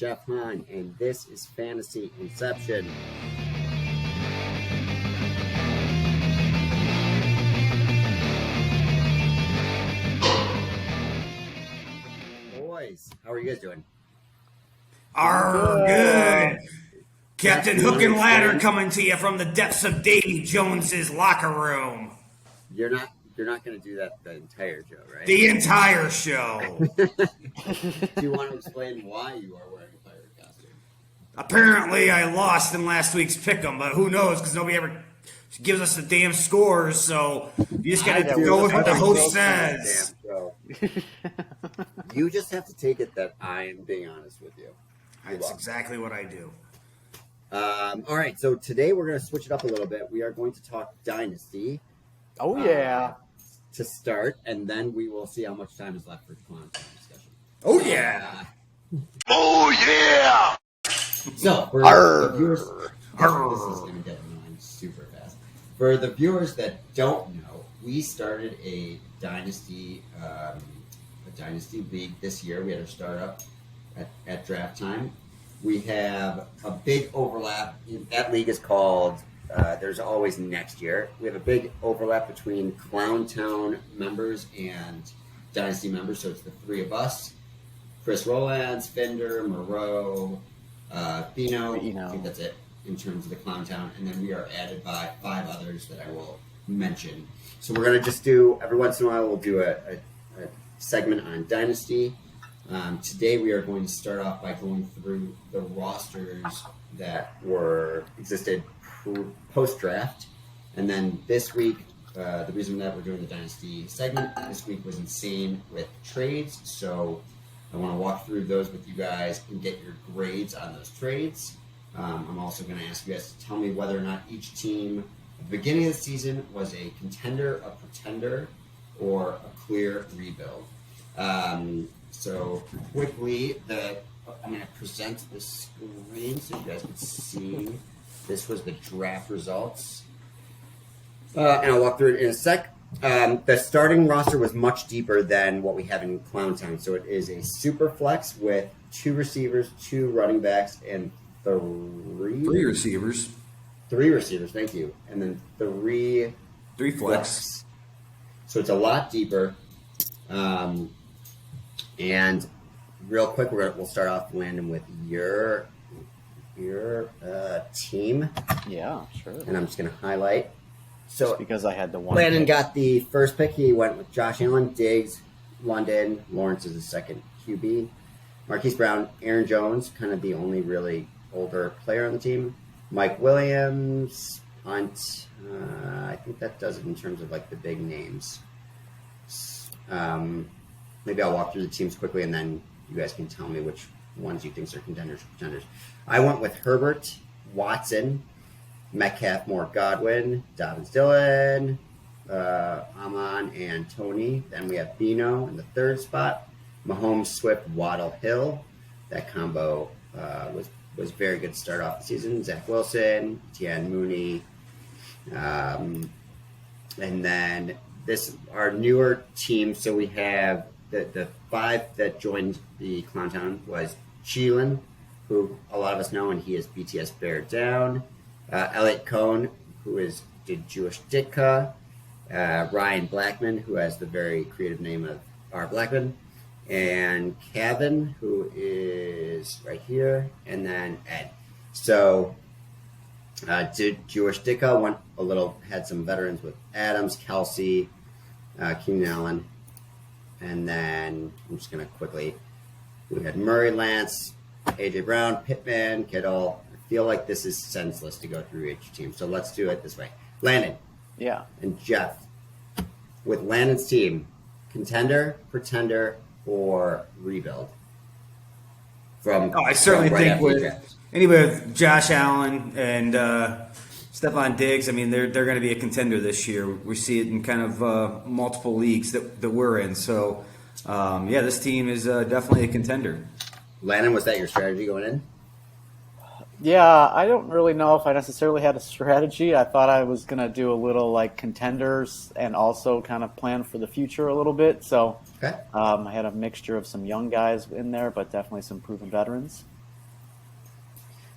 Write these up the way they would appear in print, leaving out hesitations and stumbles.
Jeff Hahn, and this is Fantasy Inception. Boys, how are you guys doing? Good. Captain Hook and Ladder coming to you from the depths of Davy Jones's locker room. You're not going to do that the entire show, right? The entire show. Do you want to explain why you are wearing a pirate costume? Apparently, I lost in last week's pick'em, but who knows? Because nobody ever gives us the damn scores. So you just got to go with what the host says. You just have to take it that I am being honest with you. That's exactly what I do. All right, so today we're going to switch it up a little bit. We are going to talk Dynasty. Oh, yeah. To start, and then we will see how much time is left for content discussion. Oh, yeah. Oh, yeah. So, for the viewers, this is going to get annoying super fast. For the viewers that don't know, we started a Dynasty league this year. We had our startup at draft time. We have a big overlap. That league is called There's Always Next Year. We have a big overlap between Clowntown members and Dynasty members, so it's the three of us. Chris Rowlands, Fender, Moreau, Bino. I think that's it in terms of the Clowntown. And then we are added by 5 others that I will mention. So we're going to just do, every once in a while, we'll do a segment on Dynasty. Today we are going to start off by going through the rosters that existed post-draft. And then this week, the reason that we're doing the Dynasty segment this week was insane with trades. So I want to walk through those with you guys and get your grades on those trades. I'm also going to ask you guys to tell me whether or not each team at the beginning of the season was a contender, a pretender, or a clear rebuild. So quickly, I'm going to present the screen so you guys can see. This was the draft results. And I'll walk through it in a sec. The starting roster was much deeper than what we have in Clowntown. So it is a super flex with 2 receivers, 2 running backs, and 3 receivers. 3 receivers, thank you. And then 3 flex. So it's a lot deeper. And real quick, we'll start off, Landon, with your team. Yeah, sure. And I'm just going to highlight. So just because I had the one. Landon got the first pick. He went with Josh Allen, Diggs, London. Lawrence is the second QB. Marquise Brown, Aaron Jones, kind of the only really older player on the team. Mike Williams, Hunt. I think that does it in terms of like the big names. Maybe I'll walk through the teams quickly, and then you guys can tell me which ones you think are contenders or pretenders. I went with Herbert, Watson, Metcalf, Moore, Godwin, Dobbins, Dillon, Amon, and Tony. Then we have Bino in the 3rd spot. Mahomes, Swift, Waddle, Hill. That combo was very good to start off the season. Zach Wilson, Tian Mooney. And then our newer team. So we have the 5 that joined the Clowntown was Cheelan, who a lot of us know, and he is BTS Bear Down. Elliot Cohn, who is the Jewish Ditka. Ryan Blackman, who has the very creative name of R. Blackman. And Kevin, who is right here. And then Ed. So Jewish Ditka had some veterans with Adams, Kelsey, Keenan Allen. And then I'm just going to quickly, we had Murray, Lance, A.J. Brown, Pittman, Kittle. I feel like this is senseless to go through each team, so let's do it this way. Landon. Yeah. And Jeff. With Landon's team, contender, pretender, or rebuild? I certainly think with Josh Allen and Stephon Diggs, I mean, they're going to be a contender this year. We see it in kind of multiple leagues that we're in. So, this team is definitely a contender. Landon, was that your strategy going in? Yeah, I don't really know if I necessarily had a strategy. I thought I was going to do a little like contenders and also kind of plan for the future a little bit. So I had a mixture of some young guys in there, but definitely some proven veterans.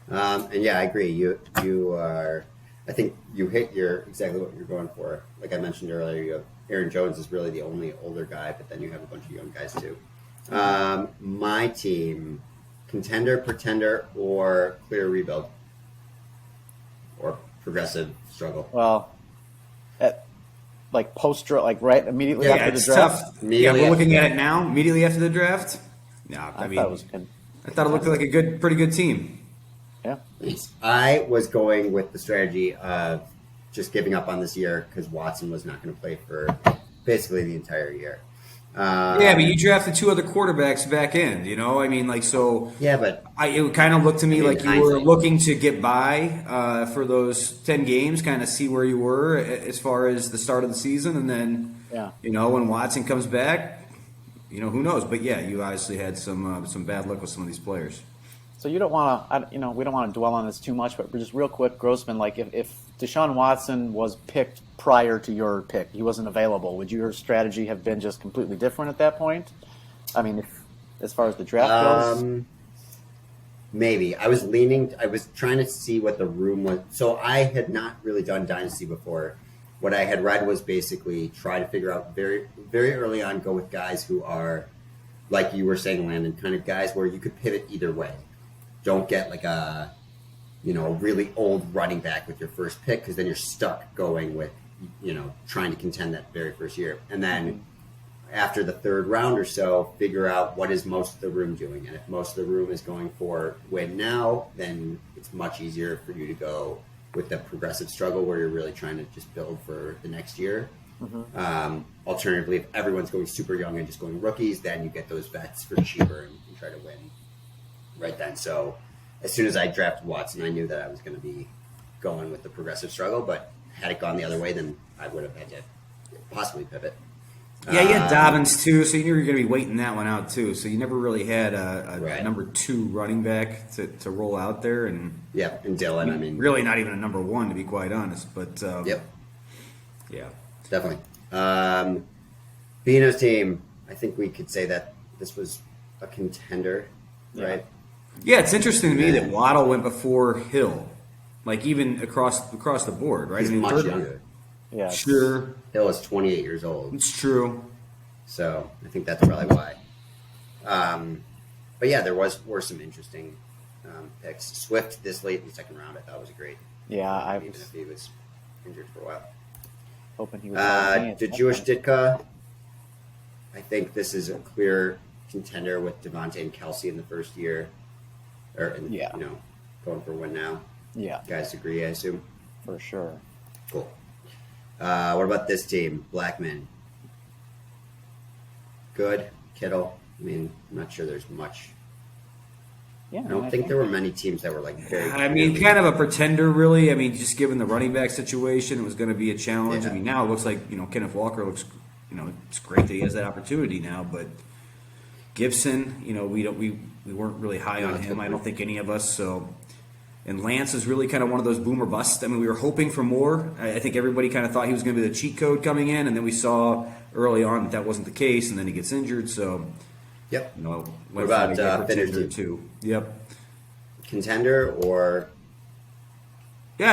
And yeah, I agree. You are. I think you hit exactly what you're going for. Like I mentioned earlier, you have Aaron Jones is really the only older guy, but then you have a bunch of young guys too. My team, contender, pretender, or clear rebuild, or progressive struggle. Well, like like right immediately Yeah, after the it's draft. tough. Immediately We're looking after at it now, immediately after the draft. No, I thought it was good. I thought it looked like a pretty good team. Yeah. I was going with the strategy of just giving up on this year because Watson was not going to play for basically the entire year. Yeah, but you drafted 2 other quarterbacks back end, so. Yeah, but It kind of looked to me like you were hindsight. looking to get by for those 10 games, kind of see where you were as far as the start of the season, and then, Yeah. when Watson comes back, who knows? But yeah, you obviously had some bad luck with some of these players. So you don't want to, we don't want to dwell on this too much, but just real quick, Grossman, like if Deshaun Watson was picked prior to your pick, he wasn't available, would your strategy have been just completely different at that point? I mean, as far as the draft goes? Maybe. I was trying to see what the room was. So I had not really done Dynasty before. What I had read was basically try to figure out very, very early on, go with guys who are, like you were saying, Landon, kind of guys where you could pivot either way. Don't get like a really old running back with your first pick because then you're stuck going with, trying to contend that very first year. And then after the third round or so, figure out what is most of the room doing. And if most of the room is going for win now, then it's much easier for you to go with the progressive struggle where you're really trying to just build for the next year. Alternatively, if everyone's going super young and just going rookies, then you get those vets for cheaper and you try to win right then. So as soon as I drafted Watson, I knew that I was going to be going with the progressive struggle, but had it gone the other way, then I would have had to possibly pivot. Yeah, you had Dobbins too, so you knew you were going to be waiting that one out too. So you never really had a Right. number 2 running back to roll out there, and Yeah, and Dylan, I mean, really not even a number 1 to be quite honest. But yep, yeah, definitely. Bino's team, I think we could say that this was a contender, right? yeah, it's interesting to me that Waddle went before Hill, like even across the board, right? He's much third- younger. Yeah. Sure, Hill is 28 years old, it's true. so I think that's probably why. But yeah, there were some interesting picks. Swift this late in the second round, I thought was a great. Yeah, I even was if he was injured for a while. hoping he was. The Jewish Ditka, I think this is a clear contender with Devontae and Kelsey in the first year, Yeah. going for win now. Yeah, You guys agree, I assume. for sure. Cool. What about this team, Blackman? Good, Kittle. I mean, I'm not sure there's much. Yeah, I don't think there were many teams that were like very. I mean, kind of a pretender, really. I mean, just given the running back situation, it was going to be a challenge. Yeah. I mean, now it looks like Kenneth Walker looks, it's great that he has that opportunity now. But Gibson, we weren't really high on him. I don't think any of us. So, and Lance is really kind of one of those boomer busts. I mean, we were hoping for more. I think everybody kind of thought he was going to be the cheat code coming in, and then we saw early on that wasn't the case, and then he gets injured. So, Yep. what about Finner's too? Yep. Contender or Yeah,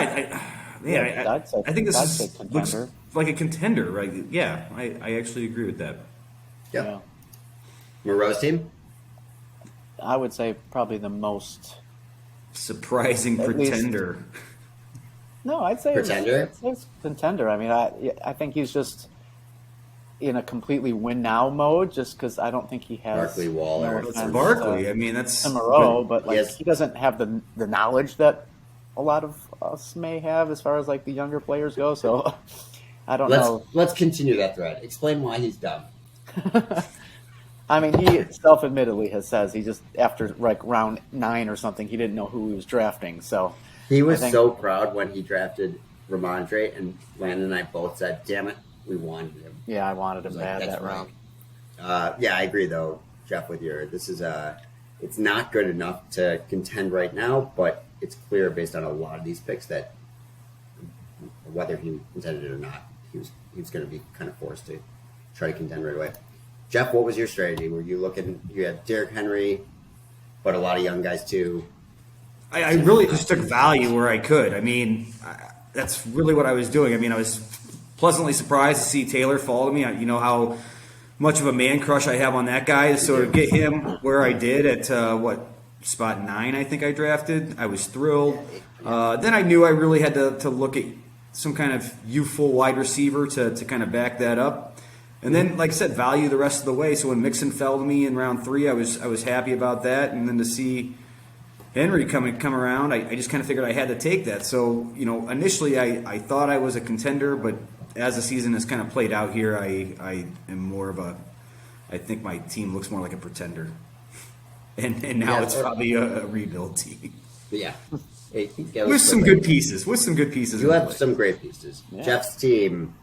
I'd say- I think this I'd say looks contender. like a contender, right? Yeah, I actually agree with that. yep. Yeah. Moreau's team? I would say probably the most. Surprising At least- pretender. No, I'd say Pretender? It's contender. I mean, I think he's just in a completely win now mode, just because I don't think he has Barkley, Waller. no That's It's offense Barkley. to- I mean, that's to Moreau, but like Yes. he doesn't have the knowledge that a lot of us may have as far as like the younger players go. So I don't know. Let's continue that thread. Explain why he's dumb. I mean, he self-admittedly says he just after like round 9 or something, he didn't know who he was drafting. So He was I think- so proud when he drafted Ramondre, and Landon and I both said, "Damn it, we wanted him." yeah, I wanted him Like, bad that's that right. round. Yeah, I agree though, Jeff, with your. This is it's not good enough to contend right now, but it's clear based on a lot of these picks that whether he intended it or not, he was going to be kind of forced to try to contend right away. Jeff, what was your strategy? Were you looking? You had Derrick Henry, but a lot of young guys too. I really just took value where I could. I mean, that's really what I was doing. I mean, I was pleasantly surprised to see Taylor fall to me. You know how much of a man crush I have on that guy. So to get him where I did at spot 9, I think I drafted, I was thrilled. Then I knew I really had to look at some kind of youthful wide receiver to kind of back that up. And then, like I said, value the rest of the way. So when Mixon fell to me in round 3, I was happy about that. And then to see Henry come around, I just kind of figured I had to take that. So, you know, initially I thought I was a contender, but as the season has kind of played out here, I am more of I think my team looks more like a pretender. And now it's probably a rebuild team. Yeah. With some good pieces. You have some great pieces. Yeah. Jeff's team,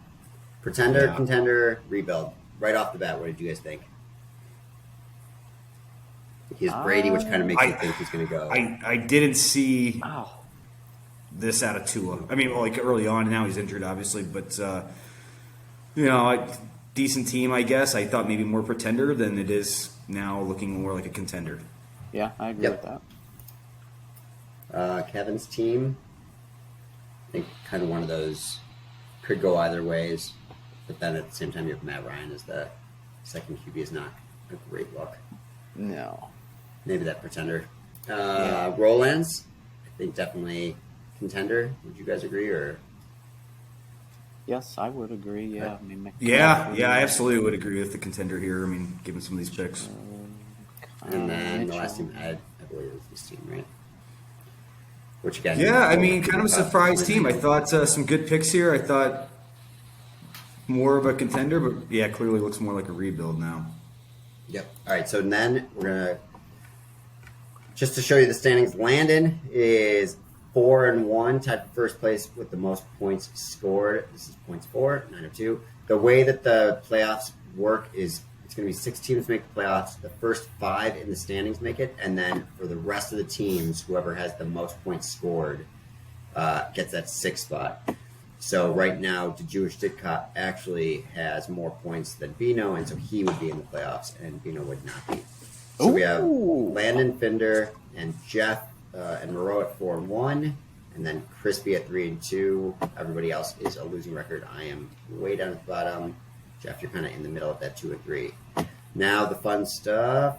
pretender, contender, rebuild. Right off the bat, what did you guys think? He has Brady, which kind of makes you think he's going to go. I didn't see this out of Tua. I mean, like early on, now he's injured, obviously, but you know, decent team, I guess. I thought maybe more pretender than it is now, looking more like a contender. Yeah, I agree with that. Kevin's team, I think kind of one of those could go either ways, but then at the same time, you have Matt Ryan as the second QB is not a great look. No. Maybe that pretender. Roland's, I think definitely contender. Would you guys agree? Or Yes, I would agree. Yeah, I mean, I absolutely would agree with the contender here. I mean, given some of these picks. and then the last team I believe it was this team, right? Which again, yeah, I mean, kind of a surprise team. I thought some good picks here. I thought more of a contender, but yeah, clearly looks more like a rebuild now. Yep. All right, so then we're gonna just to show you the standings. Landon is 4-1, tied for first place with the most points scored. This is points 902. The way that the playoffs work is it's going to be 6 teams make the playoffs. The first 5 in the standings make it, and then for the rest of the teams, whoever has the most points scored gets that 6th spot. So right now, the Jewish Ditka actually has more points than Bino, and so he would be in the playoffs, and Bino would not be. So we have Landon, Finder, and Jeff and Moreau at 4-1, and then Crispy at 3-2. Everybody else is a losing record. I am way down at the bottom. Jeff, you're kind of in the middle of that 2-3. Now the fun stuff.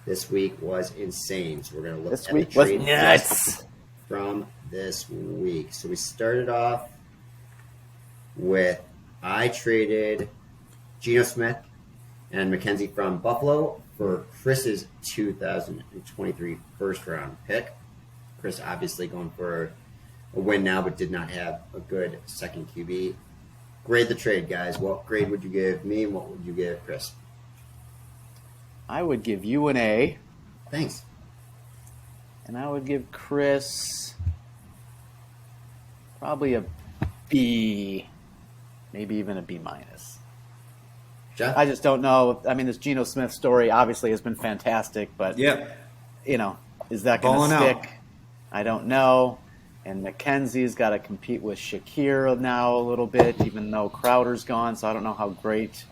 This week was insane. So we're going to look This at week the was trade nuts from this week. So we started off with I traded Geno Smith and Mackenzie from Buffalo for Chris's 2023 first round pick. Chris obviously going for a win now, but did not have a good second QB. Grade the trade, guys. What grade would you give me, and what would you give Chris? I would give you an A, Thanks. and I would give Chris probably a B, maybe even a B minus. Jeff? I just don't know. I mean, this Geno Smith story obviously has been fantastic, but Yep. you know, is that going Balling to out. stick? I don't know. And McKenzie's got to compete with Shakir now a little bit, even though Crowder's gone. So I don't know how great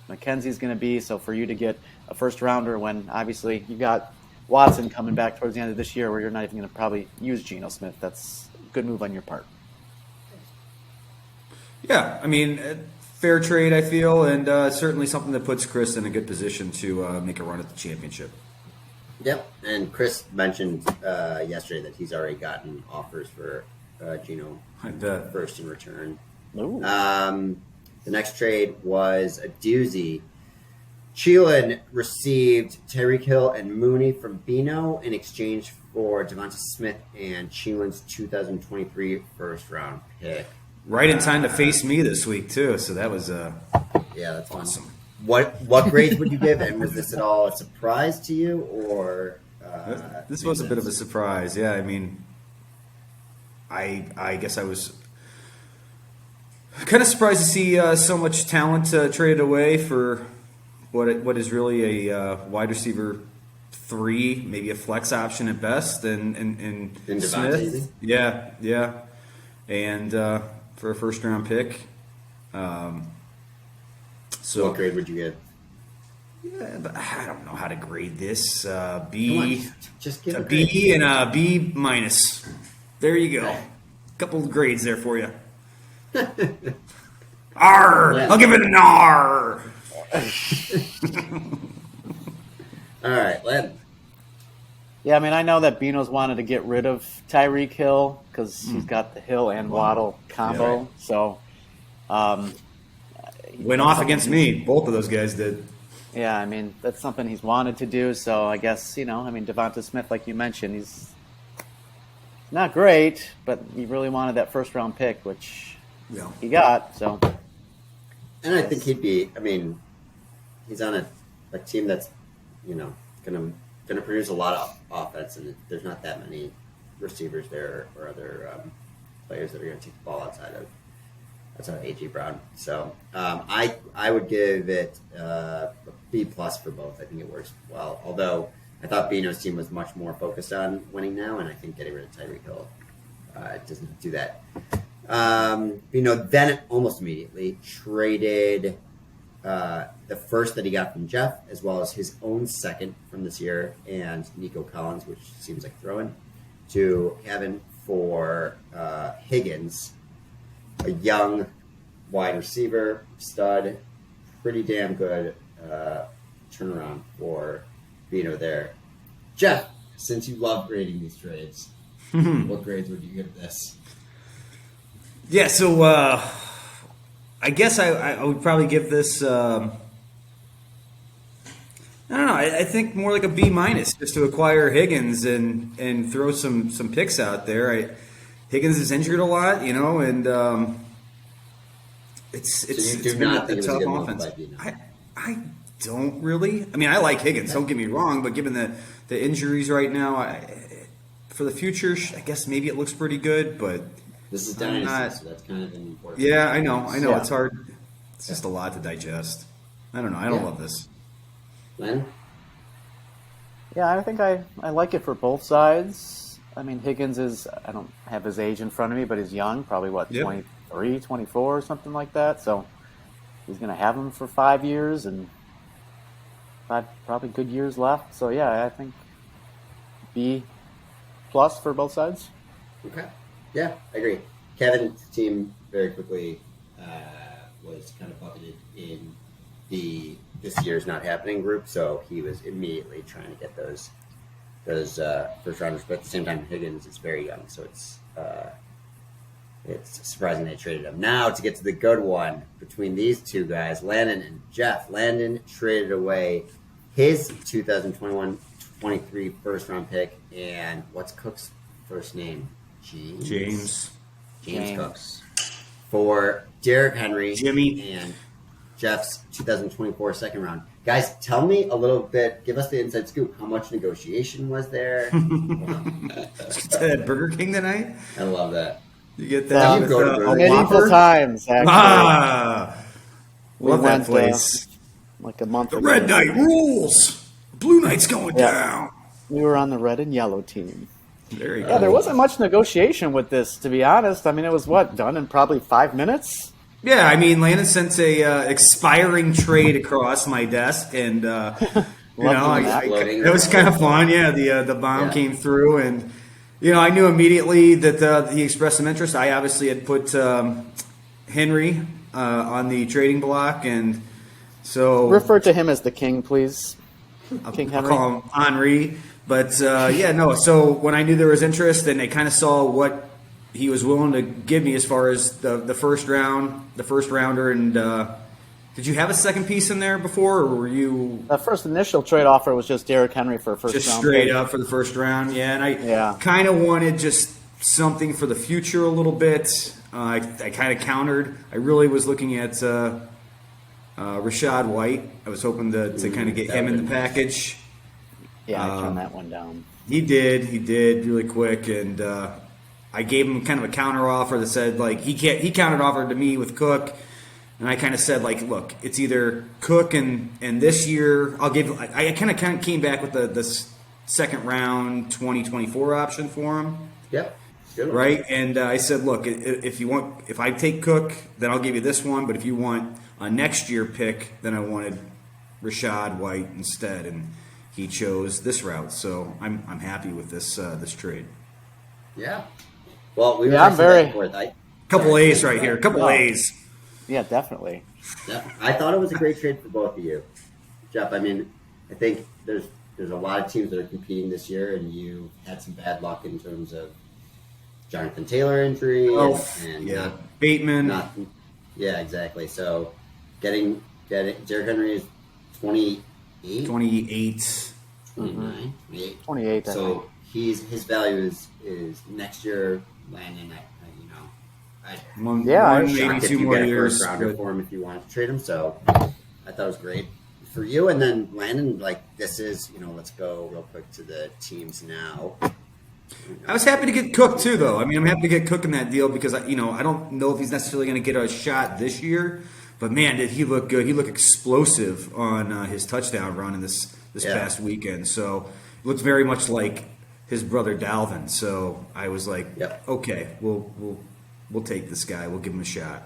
McKenzie's going to be. So for you to get a first rounder when obviously you got Watson coming back towards the end of this year, where you're not even going to probably use Geno Smith, that's a good move on your part. Yeah, I mean, fair trade, I feel, and certainly something that puts Chris in a good position to make a run at the championship. Yep. And Chris mentioned yesterday that he's already gotten offers for Geno first in return. Ooh. The next trade was a doozy. Cheelan received Tyreek Hill and Mooney from Bino in exchange for Devonta Smith and Cheelan's 2023 first round pick. Right in time to face me this week, too, so that was Yeah, that's awesome. fun. What grades would you give, and was this at all a surprise to you, or This was a bit of a surprise. Yeah, I mean, I guess I was kind of surprised to see so much talent traded away for what is really a wide receiver 3, maybe a flex option at best, and In Smith. Yeah, and for a first round pick. So what grade would you give? Yeah, but I don't know how to grade this. Come B, on, just give a a grade. B and a B minus. There you go. Okay. Couple of grades there for you. R. Yeah. I'll give it an R. All right, Len. Yeah, I mean, I know that Bino's wanted to get rid of Tyreek Hill because he's got the Hill and Waddle combo. Yeah, right. So, Went off against me. Both of those guys did. yeah, I mean, that's something he's wanted to do. So I guess, Devonta Smith, like you mentioned, he's not great, but he really wanted that first round pick, which Yeah. he got. So, And I think he'd be. I mean, he's on a team that's, gonna produce a lot of offense, and there's not that many receivers there or other players that are going to take the ball outside of A.J. Brown. So I would give it a B plus for both. I think it works well. Although I thought Bino's team was much more focused on winning now, and I think getting rid of Tyreek Hill doesn't do that. Bino then almost immediately traded the first that he got from Jeff, as well as his own second from this year, and Nico Collins, which seems like throwing, to Evan for Higgins, a young wide receiver, stud, pretty damn good turnaround for Bino there. Jeff, since you love grading these trades, what grades would you give this? Yeah, so I guess I would probably give this. I don't know. I think more like a B minus, just to acquire Higgins and throw some picks out there. Higgins is injured a lot, and it's do been not a think it was a tough good move offense. by Bino? I don't really. I mean, I like Higgins. Don't get me wrong, but given the injuries right now, for the future, I guess maybe it looks pretty good, but. This is Dynasty, so that's kind of an important. Yeah, I know. Yeah. It's hard. It's just a lot to digest. I don't know. I don't love this. Len? yeah, I think I like it for both sides. I mean, Higgins I don't have his age in front of me, but he's young, probably, Yep. 23, 24, something like that. So he's going to have him for 5 years and 5 probably good years left. So, yeah, I think B plus for both sides. Okay. Yeah, I agree. Kevin's team very quickly was kind of bucketed in the this year's not happening group, so he was immediately trying to get those first rounders. But at the same time, Higgins is very young, so it's surprising they traded him. Now to get to the good one between these two guys, Landon and Jeff. Landon traded away his 2021-23 first round pick, and what's Cook's first name? James Cooks for Derrick Henry, Jimmy, and Jeff's 2024 second round. Guys, tell me a little bit. Give us the inside scoop. How much negotiation was there? At Burger King tonight. I love that. You get that You with go to Burger a King. Medieval Whopper. times, actually. We Love that went, place. like a month The ago. Red Knight rules. Blue Knight's going Yeah. down. We were on the red and yellow team. There you Yeah, go. there wasn't much negotiation with this, to be honest. I mean, it was done in probably 5 minutes? Yeah, I mean, Landon sent a expiring trade across my desk, and doing that. it was kind of fun. Yeah, the bomb Yeah. came through, and I knew immediately that he expressed some interest. I obviously had put Henry on the trading block, and so Refer to him as the king, please. King I'll Henry. call him Henri. But so when I knew there was interest, and I kind of saw what he was willing to give me as far as the first rounder, and did you have a second piece in there before, or were you The first initial trade offer was just Derrick Henry for a first just round straight pick. up for the first round? Yeah, and I Yeah. kind of wanted just something for the future a little bit. I kind of countered. I really was looking at Rashad White. I was hoping to kind of get him in the package. Yeah, I turned that one down. He did really quick, and I gave him kind of a counter offer that said he counter offered to me with Cook, and I kind of said look, it's either Cook and this year I'll give. I kind of came back with the second round 2024 option for him. Yep. Good one. Right, and I said, look, if I take Cook, then I'll give you this one. But if you want a next year pick, then I wanted Rashad White instead, and he chose this route. So I'm happy with this trade. Yeah. Well, we were Yeah, I'm very- back and forth. Couple A's right here. Couple A's. Yeah, definitely. Yeah, I thought it was a great trade for both of you, Jeff. I mean, I think there's a lot of teams that are competing this year, and you had some bad luck in terms of Jonathan Taylor injury and Yeah, Bateman. Yeah, exactly. So getting Derrick Henry is 28, 28. 29, 28. 28, I think. So his value is next year. Landon, One, Yeah, maybe if 2 you more get a years. first rounder but- for him if you want to trade him. So I thought it was great for you. And then Landon, like this is, let's go real quick to the teams now. I was happy to get Cook too, though. I mean, I'm happy to get Cook in that deal because I don't know if he's necessarily going to get a shot this year, but man, did he look good? He looked explosive on his touchdown run in this past weekend. So it looked very much like his brother Dalvin. So I was like, okay, we'll take this guy. We'll give him a shot.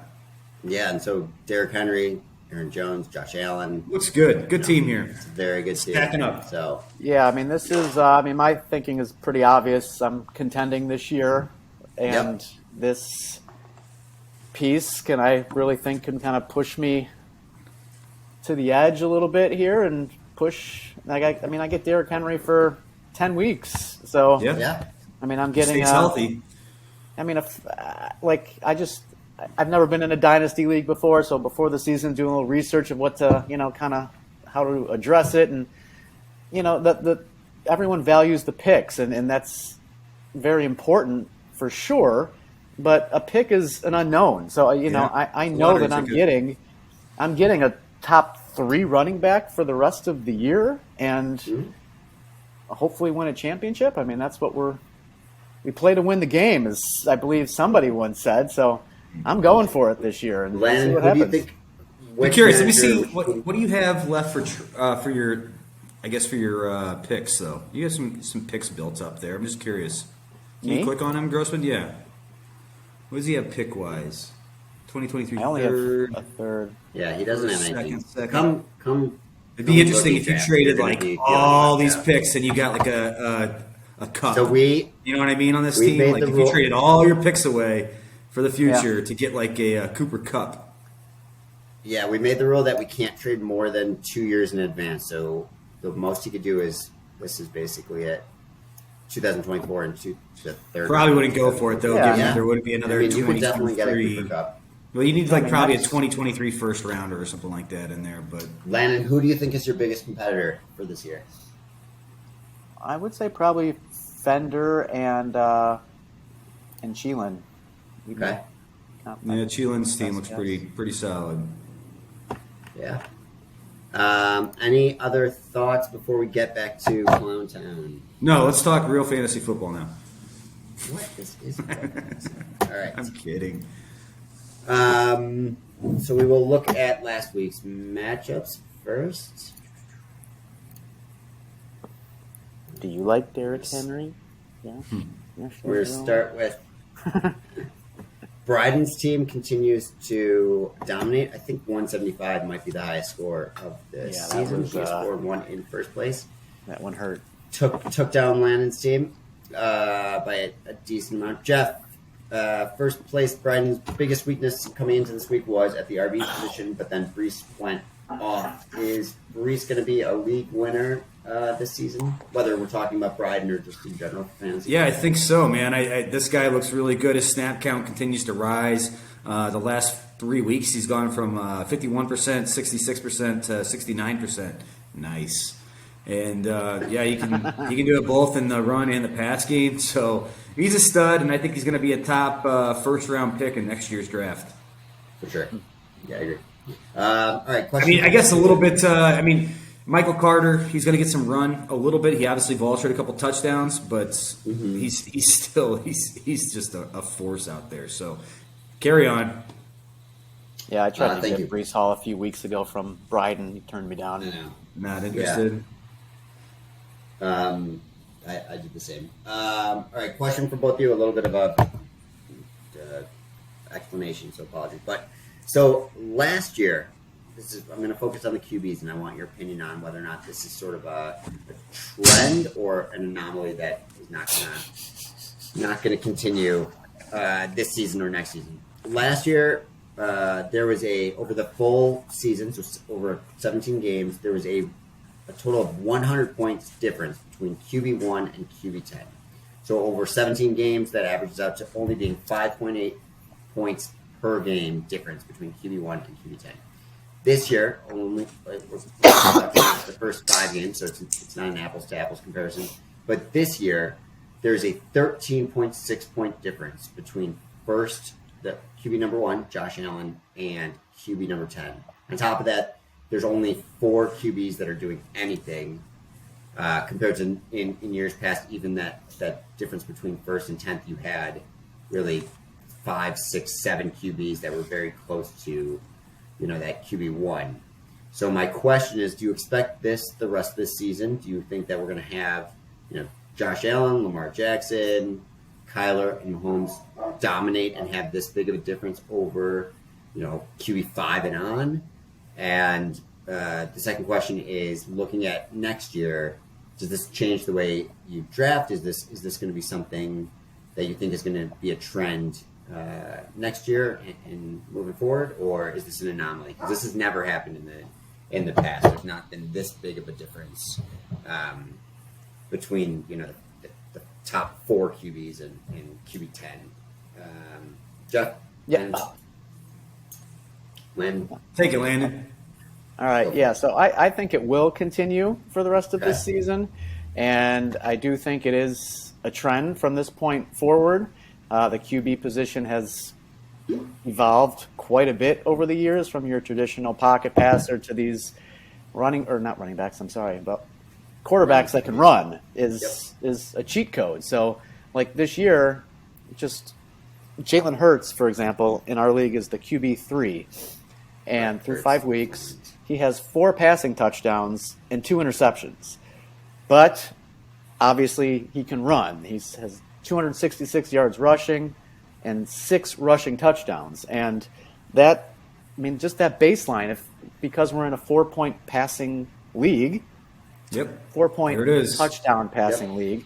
Yeah, and so Derrick Henry, Aaron Jones, Josh Allen. Looks good. Good team here. It's a very good team. Stacking up. So Yeah, I mean, this is. My thinking is pretty obvious. I'm contending this year, and this piece can kind of push me to the edge a little bit here and push. I get Derrick Henry for 10 weeks, so yeah. I mean, I'm getting Stays healthy. I mean, I've never been in a dynasty league before, so before the season, doing a little research of what to, kind of how to address it, and everyone values the picks, and that's very important for sure. But a pick is an unknown, so I know that I'm getting a top 3 running back for the rest of the year, and hopefully win a championship. I mean, that's what we play to win the game, as I believe somebody once said. So I'm going for it this year, and Landon, see what who do you happens. think? I'm curious. Let me see what do you have left for your picks though. You have some picks built up there. I'm just curious. Can Me? you click on him, Grossman? Yeah. What does he have pick wise? 2023 I only third. have a third. Yeah, he doesn't have anything. Second. Come. It'd be interesting if you draft, traded you're gonna like be all feeling these like picks and you got like a cup. So you know what I mean on this we team. made Like the if rule- you traded all your picks away for the future to get like a Cooper Cup. Yeah, we made the rule that we can't trade more than 2 years in advance. So the most you could do is this is basically it. 2024 and the third. Probably wouldn't go for it though, Yeah. given that there wouldn't be another you could definitely get a 2023. Cooper Cup. Well, you need like mean, probably a that's- 2023 first rounder or something like that in there. But Landon, who do you think is your biggest competitor for this year? I would say probably Fender and Cheelan. Okay. yeah, Cheelan's team looks pretty solid. Yeah. Any other thoughts before we get back to Clown Town? No, let's talk real fantasy football now. What? This is all right. I'm kidding. So we will look at last week's matchups first. Do you like Derrick Henry? Yeah. Yeah, sure. We'll start with Bryden's team continues to dominate. I think 175 might be the highest score of the Yeah, that season. was, He scored one in first place. That one hurt. Took down Landon's team by a decent amount. Jeff, first place. Bryden's biggest weakness coming into this week was at the RB position, but then Brees went off. Is Brees going to be a league winner this season? Whether we're talking about Bryden or just in general fantasy. Yeah, I think so, man. This guy looks really good. His snap count continues to rise. The last 3 weeks, he's gone from 51%, 66% to 69%. Nice. And he can do it both in the run and the pass game. So he's a stud, and I think he's going to be a top first round pick in next year's draft. For sure. Yeah, I agree. All right. Question. I guess a little bit. Michael Carter, he's going to get some run a little bit. He obviously vultured a couple touchdowns, but he's just a force out there. So carry on. Yeah, I tried to thank get you. Brees Hall a few weeks ago from Bryden. He turned me down. I know. Not interested. I did the same. All right, question for both of you. A little bit of a explanation, so apologies. But so last year, I'm going to focus on the QBs, and I want your opinion on whether or not this is sort of a trend or an anomaly that is not going to continue this season or next season. Last year, there was over the full season, so over 17 games, there was a total of 100 points difference between QB1 and QB10. So over 17 games, that averages out to only being 5.8 points per game difference between QB1 and QB10. This year, only the first 5 games, so it's not an apples to apples comparison. But this year, there's a 13.6 point difference between the QB number 1, Josh Allen, and QB number 10. On top of that, there's only 4 QBs that are doing anything compared to in years past. Even that difference between first and 10th, you had really 5, 6, 7 QBs that were very close to, that QB1. So my question is, do you expect this the rest of this season? Do you think that we're going to have, Josh Allen, Lamar Jackson, Kyler, and Mahomes dominate and have this big of a difference over, QB5 and on? And the second question is, looking at next year, does this change the way you draft? Is this going to be something that you think is going to be a trend next year and moving forward, or is this an anomaly? Because this has never happened in the past. There's not been this big of a difference between the top 4 QBs and QB10. Jeff, Yeah. Take it, Landon. All right, yeah. So I think it will continue for the rest of this season, and I do think it is a trend from this point forward. The QB position has evolved quite a bit over the years, from your traditional pocket passer to these not running backs. I'm sorry, but quarterbacks that can run is a cheat code. So, like this year, just Jalen Hurts, for example, in our league is the QB3, and through 5 weeks, he has 4 passing touchdowns and 2 interceptions. But obviously, he can run. He has 266 yards rushing and 6 rushing touchdowns. And that, just that baseline, because we're in a 4-point passing league, 4-point touchdown passing league.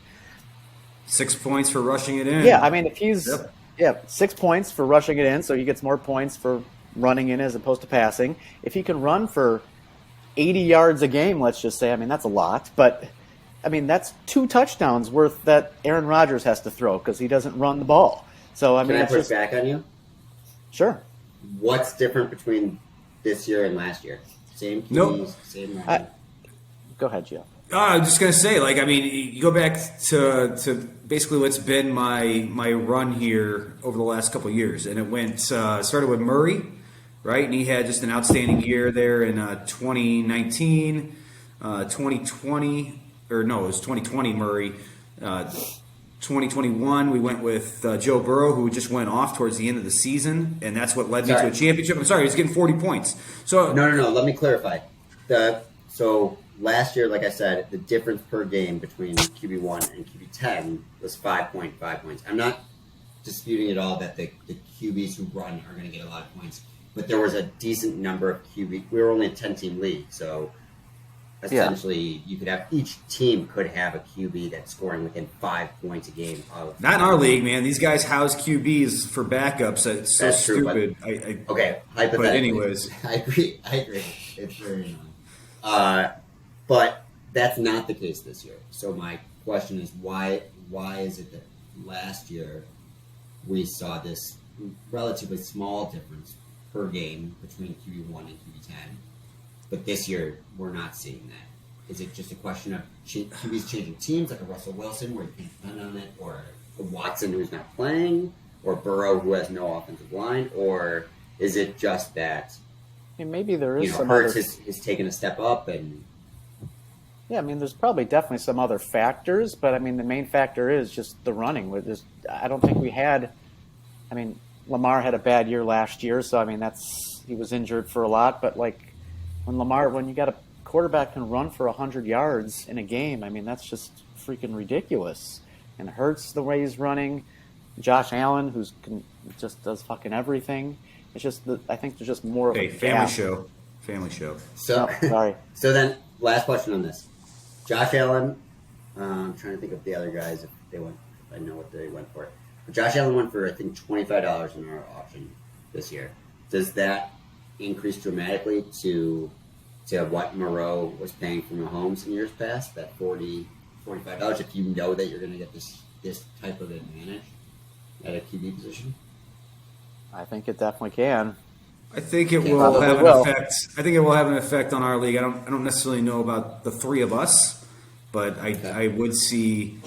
6 points for rushing it in. Yeah, if he's 6 points for rushing it in, so he gets more points for running in as opposed to passing. If he can run for 80 yards a game, let's just say, that's a lot, but that's 2 touchdowns worth that Aaron Rodgers has to throw because he doesn't run the ball. So Can I push back on you? Sure. What's different between this year and last year? Same keys, same running. Go ahead, Jeff. I'm just gonna say, you go back to basically what's been my run here over the last couple of years, and it started with Murray, right? And he had just an outstanding year there in 2019, 2020, or no, it was 2020 Murray. 2021, we went with Joe Burrow, who just went off towards the end of the season, and that's what led me to a championship. I'm sorry, he's getting 40 points. So No. Let me clarify. So last year, like I said, the difference per game between QB1 and QB10 was 5.5 points. I'm not disputing at all that the QBs who run are going to get a lot of points, but there was a decent number of QB. We were only a 10-team league, so essentially you could have each team could have a QB that's scoring within 5 points a game. Not in our league, man. These guys house QBs for backups. It's so That's true, stupid. Okay, hypothetically. But anyways, I agree. It's very annoying. But that's not the case this year. So my question is, why is it that last year we saw this relatively small difference per game between QB1 and QB10, but this year we're not seeing that? Is it just a question of QBs changing teams, like a Russell Wilson where you can't depend on it, or a Watson who's not playing, or Burrow who has no offensive line, or is it just that maybe there is some Hurts is taking a step up and... Yeah, there's probably definitely some other factors, but the main factor is just the running. I don't think we had. Lamar had a bad year last year, so he was injured for a lot. But when you got a quarterback can run for 100 yards in a game, that's just freaking ridiculous. And Hurts the way he's running, Josh Allen just does fucking everything. It's just I think there's just more of a family show. family show. So, sorry. So then, last question on this. Josh Allen, I'm trying to think of the other guys, if I know what they went for. But Josh Allen went for, I think, $25 in our auction this year. Does that increase dramatically to what Moreau was paying for Mahomes in years past, that $45, if you know that you're going to get this type of advantage at a QB position? I think it definitely can. I think it Yeah, will have an will. effect. I think it will have an effect on our league. I don't necessarily know about the three of us, but I would see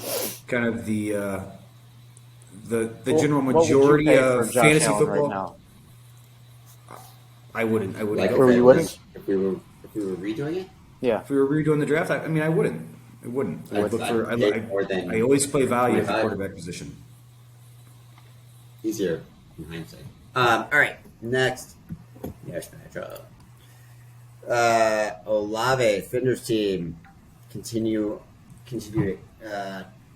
kind of the general What would you majority pay for of Josh fantasy Allen football. Right now? I wouldn't Like go. Or if you it wouldn't? was- if we were redoing it? Yeah. If we were redoing the draft, I mean, I wouldn't. I wouldn't. I'd look for. I'd pay more than I always play value at the 25. quarterback position. Easier in hindsight. All right, next. Yes, Olave, Finder's team, continue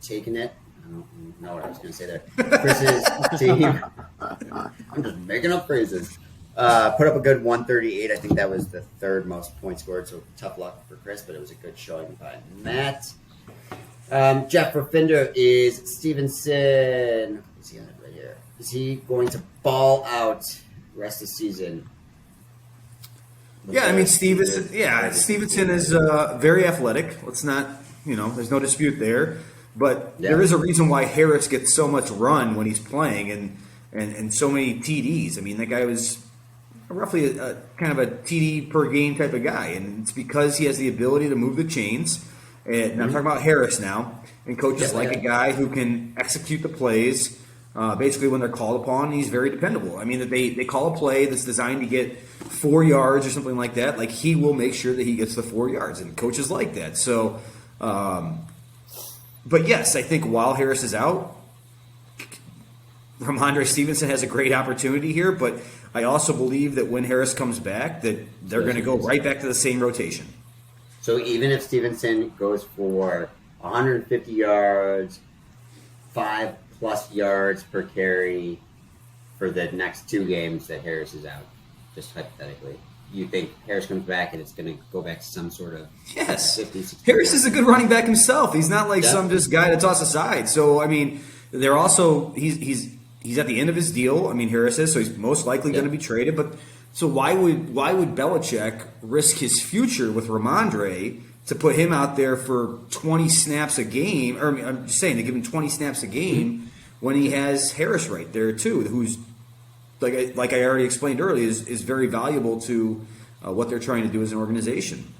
taking it. I don't know what I was going to say there. Chris's team. I'm just making up phrases. Put up a good 138. I think that was the third most points scored, so tough luck for Chris, but it was a good showing by Matt. Jeff for Fender is Stevenson. Is he on it right here? Is he going to ball out rest of the season? Yeah, I mean Stevenson. Yeah, Stevenson is very athletic. Let's not, there's no dispute there. But there is a reason why Harris gets so much run when he's playing and so many TDs. I mean, that guy was roughly a kind of a TD per game type of guy, and it's because he has the ability to move the chains. And I'm talking about Harris now, and coaches like a guy who can execute the plays. Basically, when they're called upon, he's very dependable. I mean, they call a play that's designed to get 4 yards or something like that. Like, he will make sure that he gets the 4 yards, and coaches like that. So, but yes, I think while Harris is out, Ramondre Stevenson has a great opportunity here. But I also believe that when Harris comes back, that they're going to go right back to the same rotation. So even if Stevenson goes for 150 yards, 5+ yards per carry for the next 2 games that Harris is out, just hypothetically, you think Harris comes back and it's going to go back to some sort of 50, 60 Harris is a good running back himself. He's not like some just guy to toss aside. So I mean, they're also he's at the end of his deal. I mean, Harris is, so he's most likely going to be traded. But so why would Belichick risk his future with Ramondre to put him out there for 20 snaps a game? Or I'm just saying, to give him 20 snaps a game when he has Harris right there too, who's like I already explained earlier, is very valuable to what they're trying to do as an organization.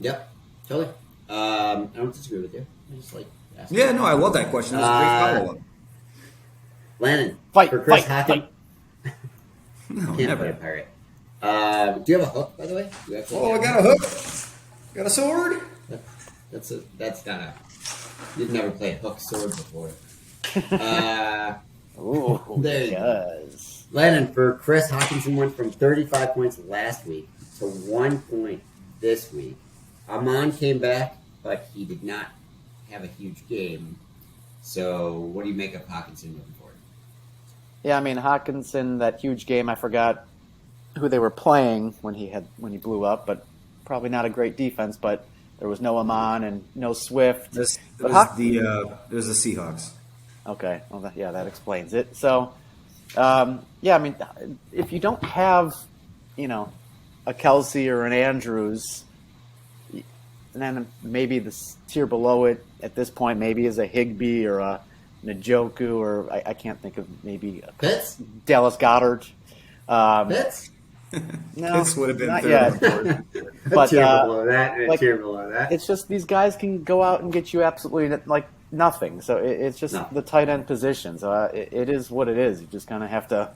Yep, totally. I don't disagree with you. I just like asking. Yeah, no, I love that question. That was a great follow-up. Landon, Fight, for Chris fight, Hockey. No, Can't never. play a pirate. Do you have a hook, by the way? Do you actually Oh, I have got a hook. Got a sword. That's not a. You've never played hook sword before. Ooh, There you go. yes. Landon, for Chris, Hawkinson went from 35 points last week to 1 point this week. Amon came back, but he did not have a huge game. So, what do you make of Hawkinson moving forward? Yeah, I mean Hawkinson, that huge game. I forgot who they were playing when he blew up, but probably not a great defense. But there was no Amon and no Swift. It was But the Seahawks. Okay, well, that explains it. So, I mean, if you don't have, a Kelsey or an Andrews, and then maybe the tier below it at this point maybe is a Higbee or a Njoku, or I can't think of maybe Pitts? Dallas Goddard. Pitts? No, Pitts would have been not third. yet. A But, tier below that, and a like, tier below that. It's just these guys can go out and get you absolutely nothing. So it's just the tight end position. So it is what it is. You just kind of have to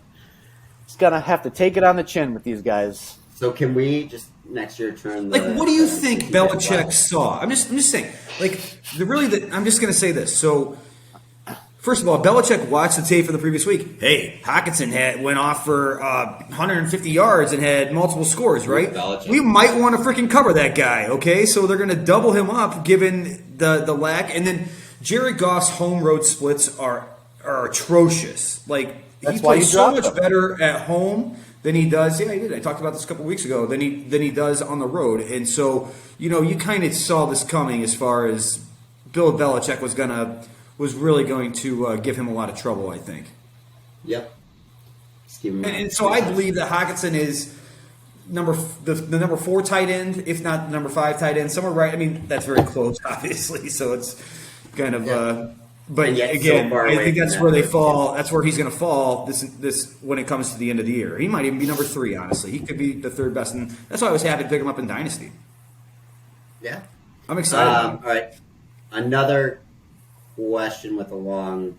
take it on the chin with these guys. So, can we just next year turn the. Like, what do you think Belichick saw? I'm just saying. Like, I'm just going to say this. So, first of all, Belichick watched the tape for the previous week. Hey, Hawkinson went off for 150 yards and had multiple scores, right? Belichick. We might want to freaking cover that guy, okay? So they're going to double him up given the lack. And then Jared Goff's home road splits are atrocious. Like, he plays so much better at home than he does. Yeah, he did. I talked about this a couple weeks ago. Than he does on the road. And so, you kind of saw this coming as far as Bill Belichick was really going to give him a lot of trouble, I think. Yep. And so I believe that Hockenson is the number 4 tight end, if not the number 5 tight end, somewhere right. I mean, that's very close, obviously. So it's kind of. But again, so I think that's where they fall. That's where he's going to fall. This when it comes to the end of the year, he might even be number 3. Honestly, he could be the 3rd best, and that's why I was happy to pick him up in Dynasty. Yeah, I'm excited. All right, another question with a long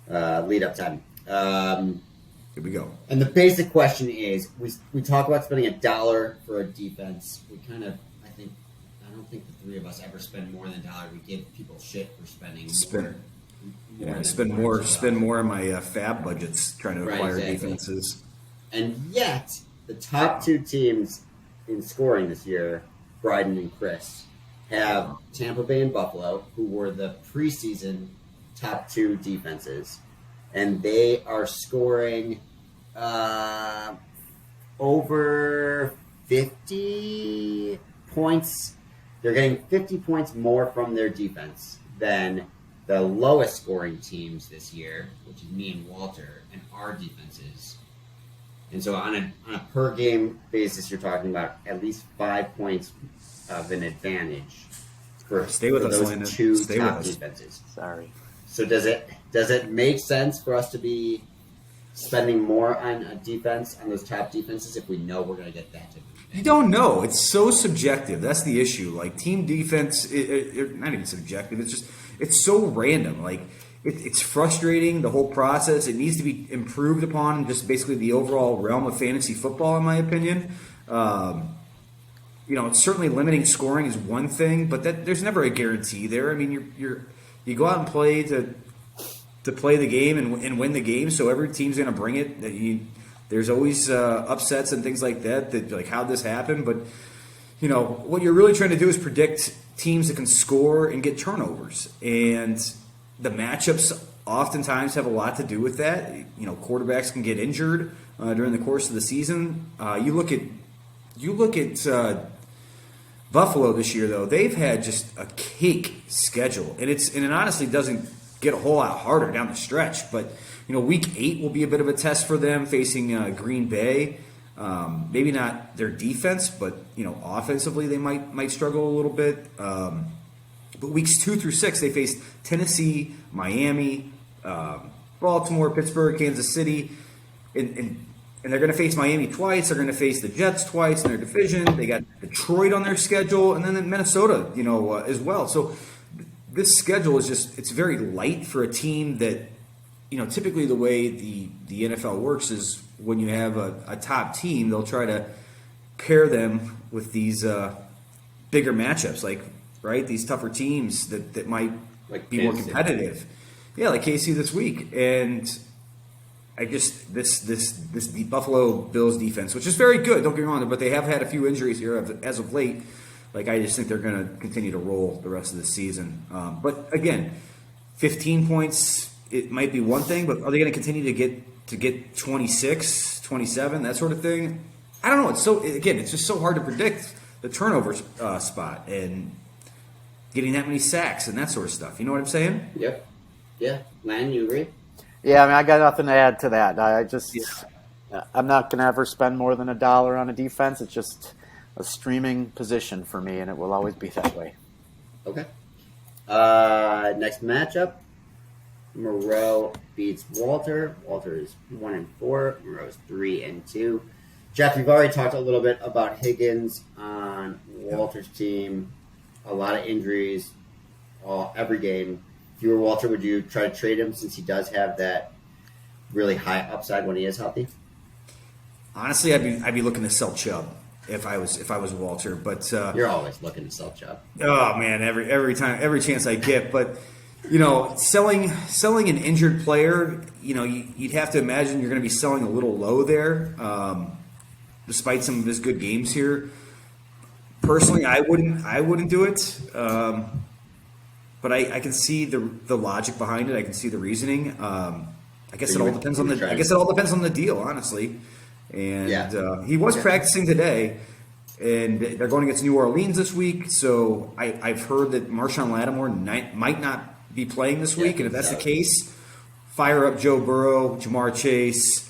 lead up time. Here we go. And the basic question is: we talk about spending $1 for a defense. We kind of, I don't think the 3 of us ever spend more than $1. We give people shit for spending. Spend more on my fab budgets trying to acquire defenses. And yet, the top 2 teams in scoring this year, Bryden and Chris, have Tampa Bay and Buffalo, who were the preseason top 2 defenses, and they are scoring over 50 points. They're getting 50 points more from their defense than the lowest scoring teams this year, which is me and Walter, and our defenses. And so on a per game basis, you're talking about at least 5 points of an advantage for those 2 top defenses. Sorry. So does it make sense for us to be spending more on a defense, on those top defenses, if we know we're going to get that? You don't know. It's so subjective. That's the issue. Like team defense, not even subjective. It's so random. Like it's frustrating, the whole process. It needs to be improved upon. Just basically the overall realm of fantasy football, in my opinion. Certainly limiting scoring is one thing, but there's never a guarantee there. I mean, you go out and play to play the game and win the game. So every team's going to bring it. There's always upsets and things like that like how'd this happen? But what you're really trying to do is predict teams that can score and get turnovers, and the matchups oftentimes have a lot to do with that. Quarterbacks can get injured during the course of the season. You look at Buffalo this year, though. They've had just a cake schedule, and it honestly doesn't get a whole lot harder down the stretch. But week 8 will be a bit of a test for them, facing Green Bay. Maybe not their defense, but offensively they might struggle a little bit. But weeks 2 through 6 they face Tennessee, Miami, Baltimore, Pittsburgh, Kansas City, and they're going to face Miami twice. They're going to face the Jets twice in their division. They got Detroit on their schedule, and then Minnesota, as well. So this schedule is it's very light for a team that. Typically the way the NFL works is when you have a top team, they'll try to pair them with these bigger matchups, these tougher teams that might be more competitive. Yeah, like KC this week. And I just this Buffalo Bills defense, which is very good, don't get me wrong, but they have had a few injuries here as of late. I just think they're going to continue to roll the rest of the season. But again, 15 points. It might be one thing, but are they going to continue to get 26, 27, that sort of thing? I don't know. It's just so hard to predict the turnover spot and getting that many sacks and that sort of stuff. You know what I'm saying? Yep. Yeah. Lan, you agree? Yeah, I got nothing to add to that. I'm not going to ever spend more than $1 on a defense. It's just a streaming position for me, and it will always be that way. Okay. Next matchup. Moreau beats Walter. Walter is 1-4. Moreau is 3-2. Jeff, you've already talked a little bit about Higgins on Walter's team. A lot of injuries every game. If you were Walter, would you try to trade him since he does have that really high upside when he is healthy? Honestly, I'd be looking to sell Chubb if I was Walter. But you're always looking to sell Chubb. Oh man, every chance I get, but. Selling an injured player, you'd have to imagine you're going to be selling a little low there, despite some of his good games here. Personally, I wouldn't do it, but I can see the logic behind it. I can see the reasoning. I guess it all depends on the deal, honestly. And he was practicing today, and they're going against New Orleans this week. So I've heard that Marshawn Lattimore might not be playing this week, and if that's the case, fire up Joe Burrow, Jamar Chase,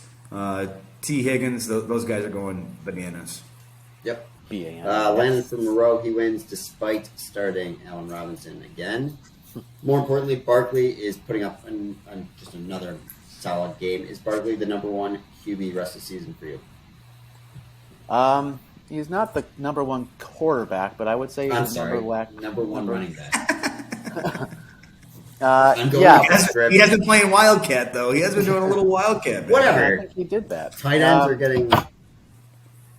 T. Higgins. Those guys are going bananas. Yep. BAN. Landon from Moreau, he wins despite starting Allen Robinson again. More importantly, Barkley is putting up just another solid game. Is Barkley the number one QB rest of the season for you? He's not the number one quarterback, but I would say he's number one running back. He has been playing Wildcat, though. He has been doing a little Wildcat. Whatever. I think he did that. Tight ends are getting...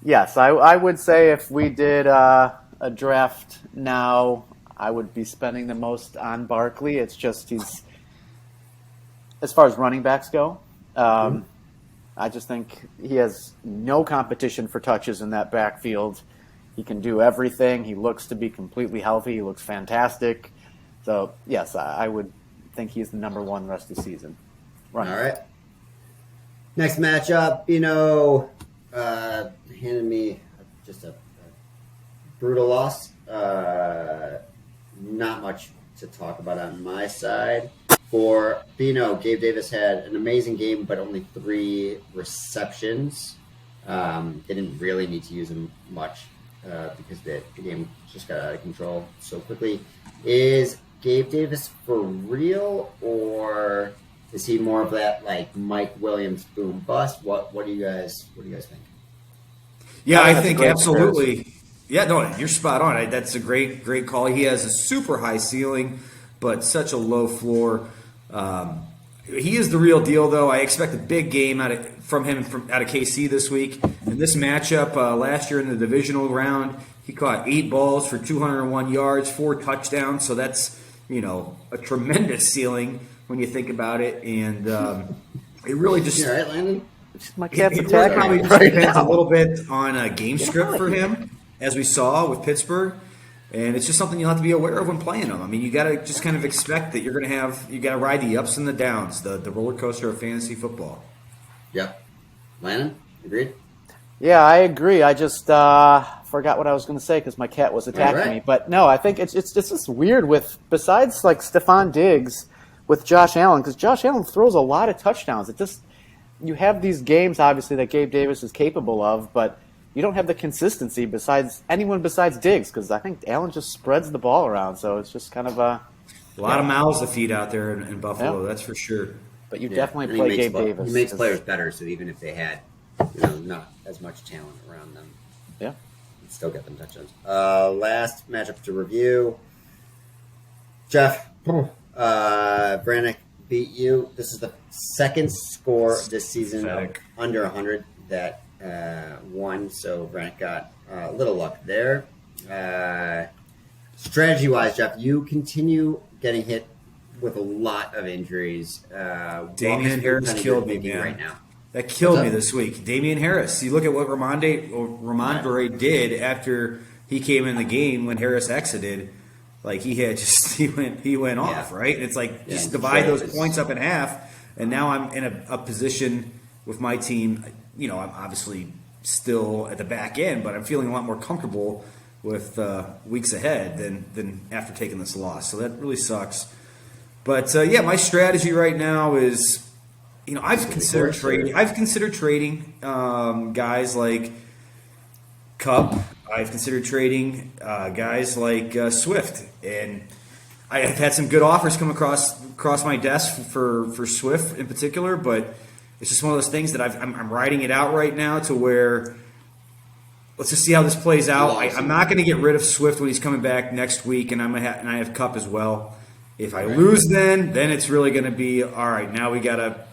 Yes, I would say if we did a draft now, I would be spending the most on Barkley. It's just he's... As far as running backs go, I just think he has no competition for touches in that backfield. He can do everything. He looks to be completely healthy. He looks fantastic. So, yes, I would think he's the number one the rest of the season. All right. Next matchup, handed me just a brutal loss. Not much to talk about on my side. For Bino, Gabe Davis had an amazing game, but only 3 receptions. They didn't really need to use him much because the game just got out of control so quickly. Is Gabe Davis for real, or is he more of that like Mike Williams boom bust? What do you guys think? Yeah, I think absolutely. Yeah, no, you're spot on. That's a great call. He has a super high ceiling, but such a low floor. He is the real deal, though. I expect a big game out of KC this week. In this matchup last year in the divisional round, he caught 8 balls for 201 yards, 4 touchdowns. So that's a tremendous ceiling when you think about it. And it really just all right, Landon? My cat's it attacking really me probably right depends now. a little bit on a game script for him, as we saw with Pittsburgh. And it's just something you'll have to be aware of when playing them. I mean, you got to just kind of expect that you got to ride the ups and the downs, the roller coaster of fantasy football. Yep. Landon, agreed? Yeah, I agree. I just forgot what I was going to say because my cat was attacking me. But no, I think it's just weird with, besides like Stephon Diggs, with Josh Allen, because Josh Allen throws a lot of touchdowns. You have these games, obviously, that Gabe Davis is capable of, but you don't have the consistency besides Diggs, because I think Allen just spreads the ball around. So it's just kind of a lot of mouths to feed out there in Buffalo, that's for sure. But you definitely play Gabe Davis. He makes players better, so even if they had not as much talent around them, yeah, you'd still get them touchdowns. Last matchup to review. Jeff, Brannick beat you. This is the second score this season of under 100 that won, so Brannick got a little luck there. Strategy-wise, Jeff, you continue getting hit with a lot of injuries. Damian Harris killed me, man. Right now. That killed me this week. Damian Harris. You look at what Ramondre did after he came in the game when Harris exited. Like he went off, right? And it's like just divide those points up in half, and now I'm in a position with my team. I'm obviously still at the back end, but I'm feeling a lot more comfortable with weeks ahead than after taking this loss. So that really sucks. But my strategy right now is, I've considered trading guys like Cup. I've considered trading guys like Swift, and I have had some good offers come across my desk for Swift in particular. But it's just one of those things that I'm riding it out right now to where let's just see how this plays out. I'm not going to get rid of Swift when he's coming back next week, and I have Cup as well. If I lose, then it's really going to be all right. Now we got to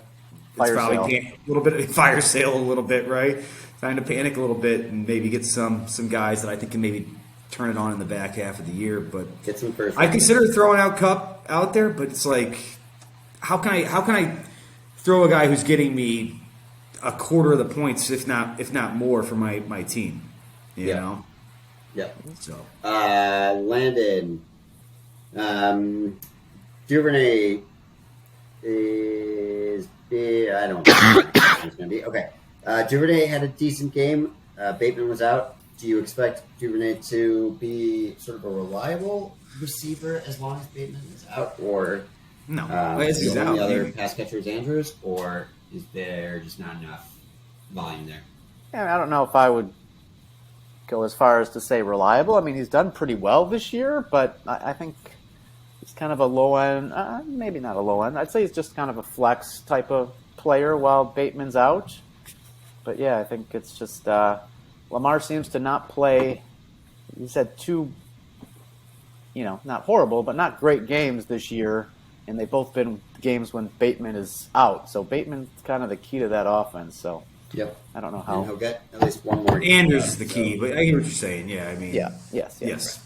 fire sale a little bit, right? Time to panic a little bit and maybe get some guys that I think can maybe turn it on in the back half of the year. But get some first. I consider throwing out Cup out there, but it's like, how can I throw a guy who's getting me a quarter of the points, if not more, for my team? You know. Yep. So Landon, Duvernay is big. I don't know what it's going to be. Okay. Duvernay had a decent game. Bateman was out. Do you expect Duvernay to be sort of a reliable receiver as long as Bateman is out? Or No, is he's the out. only other pass catcher is Andrews? Or is there just not enough volume there? And I don't know if I would go as far as to say reliable. I mean, he's done pretty well this year, but I think he's kind of a low end, maybe not a low end. I'd say he's just kind of a flex type of player while Bateman's out. But yeah, I think it's just Lamar seems to not play. He's had two, not horrible, but not great games this year, and they've both been games when Bateman is out. So Bateman's kind of the key to that offense. So Yep. I don't know And how. he'll get at least one more. Andrews is the key, but I get what you're saying. Yeah, I mean, Yes.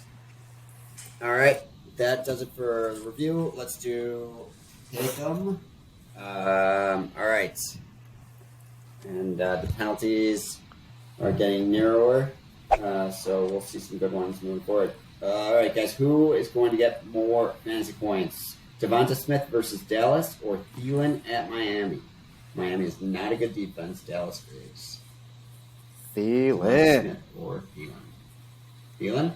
All right. That does it for review. Let's do take them. All right. And the penalties are getting narrower, so we'll see some good ones moving forward. All right, guys. Who is going to get more fantasy points? Devonta Smith versus Dallas or Thielen at Miami? Miami is not a good defense. Dallas is. Devonta Thielen. Smith or Thielen? Thielen?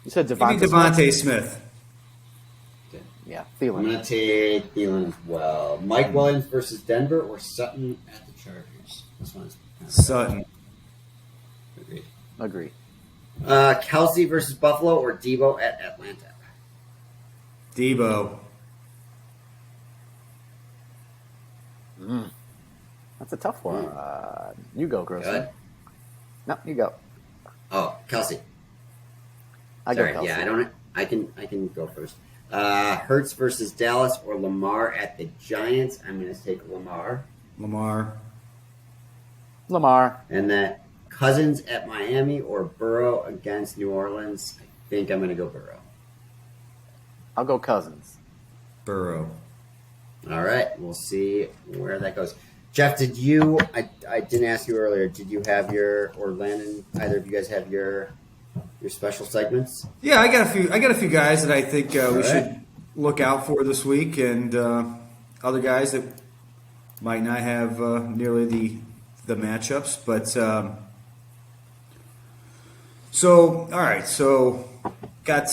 You said maybe Devonta Smith? Devontae Smith. Okay. Yeah, I'm Thielen. going to take Thielen as well. Mike Williams versus Denver or Sutton at the Chargers? This one's kind of Sutton. agreed. Agree. Kelsey versus Buffalo or Debo at Atlanta? Debo. That's a tough one. You go, Grossman. Good. No, you go. Oh, Kelsey. I Sorry, go Kelsey. yeah, I can go first. Hurts versus Dallas or Lamar at the Giants? I'm going to take Lamar. Lamar. Lamar. And that Cousins at Miami or Burrow against New Orleans? I think I'm going to go Burrow. I'll go Cousins. Burrow. All right, we'll see where that goes. Jeff, did you? I didn't ask you earlier. Did you have your, or Landon? Either of you guys have your special segments? Yeah, I got a few guys that I think we right. should look out for this week, and other guys that might not have nearly the matchups. But so all right, so got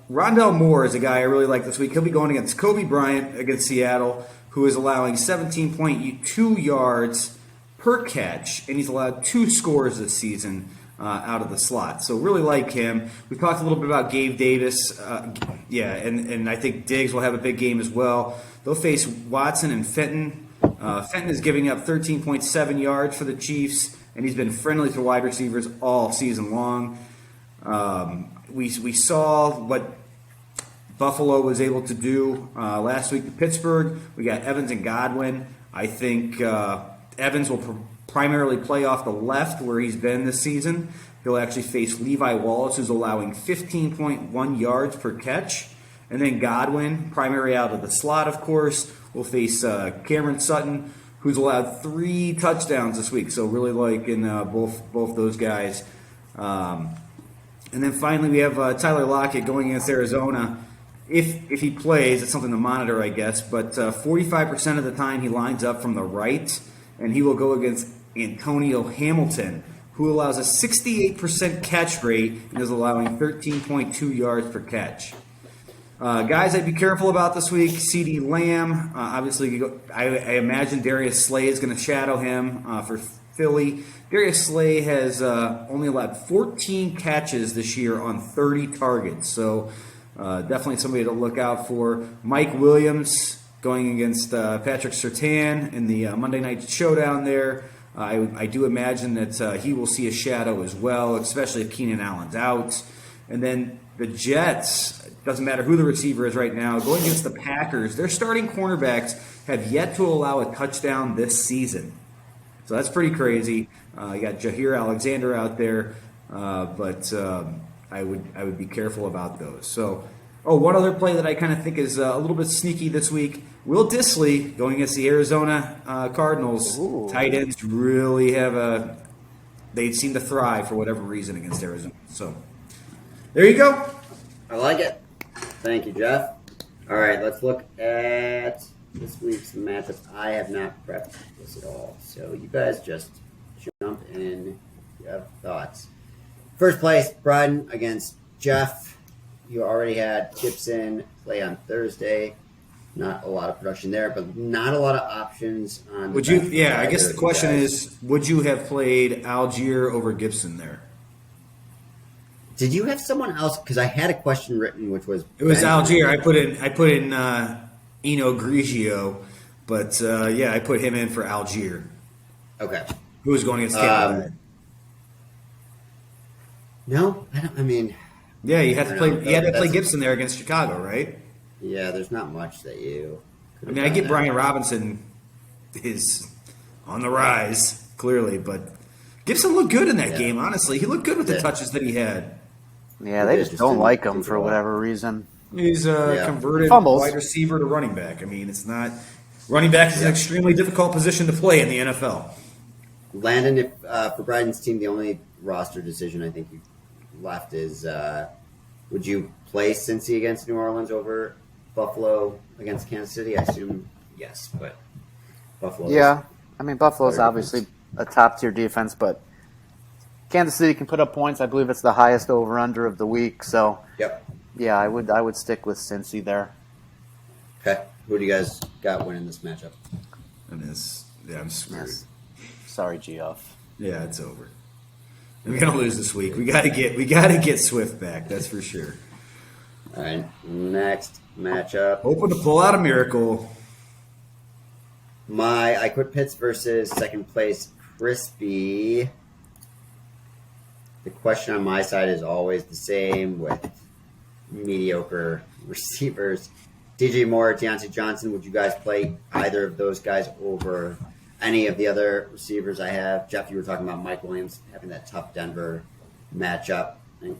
Rondell Moore is a guy I really like this week. He'll be going against Kobe Bryant against Seattle, who is allowing 17.2 yards per catch, and he's allowed 2 scores this season out of the slot. So really like him. We talked a little bit about Gabe Davis. And I think Diggs will have a big game as well. They'll face Watson and Fenton. Fenton is giving up 13.7 yards for the Chiefs, and he's been friendly to wide receivers all season long. We saw what Buffalo was able to do last week to Pittsburgh. We got Evans and Godwin. I think Evans will primarily play off the left where he's been this season. He'll actually face Levi Wallace, who's allowing 15.1 yards per catch. And then Godwin, primary out of the slot, of course, will face Cameron Sutton, who's allowed 3 touchdowns this week. So really liking both those guys. And then finally we have Tyler Lockett going against Arizona. If he plays, it's something to monitor, I guess. But 45% of the time he lines up from the right, and he will go against Antonio Hamilton, who allows a 68% catch rate and is allowing 13.2 yards per catch. Guys I'd be careful about this week, CeeDee Lamb. Obviously, I imagine Darius Slay is going to shadow him for Philly. Darius Slay has only allowed 14 catches this year on 30 targets. So definitely somebody to look out for. Mike Williams going against Patrick Surtain in the Monday Night Showdown there. I do imagine that he will see a shadow as well, especially if Keenan Allen's out. And then the Jets, doesn't matter who the receiver is right now, going against the Packers, their starting cornerbacks have yet to allow a touchdown this season. So that's pretty crazy. You got Jair Alexander out there, but I would be careful about those. So, one other play that I kind of think is a little bit sneaky this week. Will Dissly going against the Arizona Cardinals. Ooh. Tight ends really they seem to thrive for whatever reason against Arizona. So there you go. I like it. Thank you, Jeff. All right, let's look at this week's matchups. I have not prepped this at all, so you guys just jump in. You have thoughts. First place, Bryden against Jeff. You already had Gibson play on Thursday. Not a lot of production there, but not a lot of options on. Would you? Yeah, I guess the question is, would you have played Algier over Gibson there? Did you have someone else? Because I had a question written, which was It was Algier. I put in Eno Grigio, but I put him in for Algier. Okay. Who was going against Cape? No, I don't. I mean, Yeah, you had to play. You had to play That's- Gibson there against Chicago, right? yeah, there's not much that you. I mean, I get Brian Robinson is on the rise clearly, but Gibson looked good in that game. Honestly, he looked good with the touches that he had. Yeah, they just don't like him for whatever reason. He's a converted Fumbles. wide receiver to running back. I mean, it's not running back is an extremely difficult position to play in the NFL. Landon, if for Bryden's team, the only roster decision I think you left is would you play Cincy against New Orleans over Buffalo against Kansas City? I assume yes, but Buffalo. Yeah, I mean Buffalo's obviously a top tier defense, but Kansas City can put up points. I believe it's the highest over under of the week. So Yep. yeah, I would stick with Cincy there. Okay. Who do you guys got winning this matchup? I mean, I'm screwed. Yes. Sorry, Geoff. Yeah, it's over. We're gonna lose this week. We gotta get Swift back. That's for sure. All right. Next matchup. Hoping to pull out a miracle. I quit Pitts versus second place Crispy. The question on my side is always the same with mediocre receivers. DJ Moore, Deontay Johnson, would you guys play either of those guys over any of the other receivers I have? Jeff, you were talking about Mike Williams having that tough Denver matchup. I